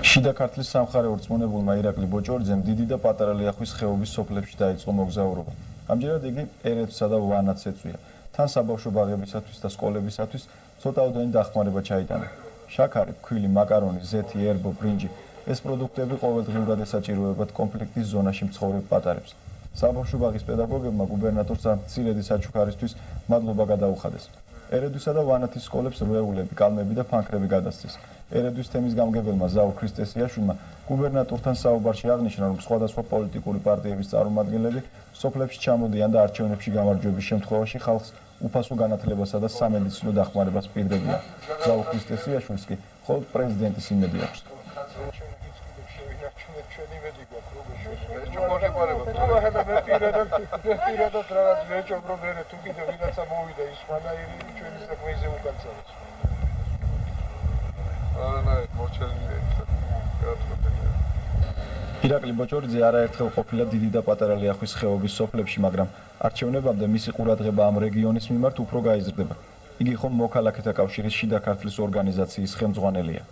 შიდა ქართლის სამხარე ორწმუნებულმა ირაკლი ბოჭორიძემ დიდი და პატარა ლიახვის ხეობის სოფლებში დაიწყო მოგზაურობა. ამჯერად იგი ერეთსა და ვანათს ეწვია. თან საბავშვო ბაღებისათვის და სკოლებისათვის ცოტაოდენი დახმარება ჩაიტანა. შაქარი, ფქვილი, მაკარონი, ზეთი, ერბო, ბრინჯი ეს პროდუქტები ყოველდღიურად ესაჭიროებათ კონფლიქტის ზონაში მცხოვრებ პატარებს. საბავშვო ბაღის პედაგოგებმა გუბერნატორს ამ მცირედი საჩუქარისთვის მადლობა გადაუხადეს. ერედვისა და ვანათის სკოლებს რვეულები, კალმები და ფანქრები გადასცეს. ერედვის თემის გამგებელმა ზაურ ქრისტესიაშვილმა გუბერნატორთან საუბარში აღნიშნა, რომ სხვადასხვა პოლიტიკური პარტიების წარმომადგენლები სოფლებში ჩამოდიან და არჩევნებში გამარჯვების შემთხვევაში ხალხს უფასო განათლებასა და სამედიცინო დახმარებას პირდებიან. ზაურ ქრისტესიაშვილს კი მხოლოდ პრეზიდენტის იმედი აქვს. ირაკლი ბოჭორიძე არაერთხელ ყოფილა დიდი და პატარა ლიახვის ხეობის სოფლებში, მაგრამ არჩევნებამდე მისი ყურადღება ამ რეგიონის მიმართ უფრო გაიზრდება. იგი ხომ მოქალაქეთა კავშირის შიდა ქართლის ორგანიზაციის ხელმძღვანელია.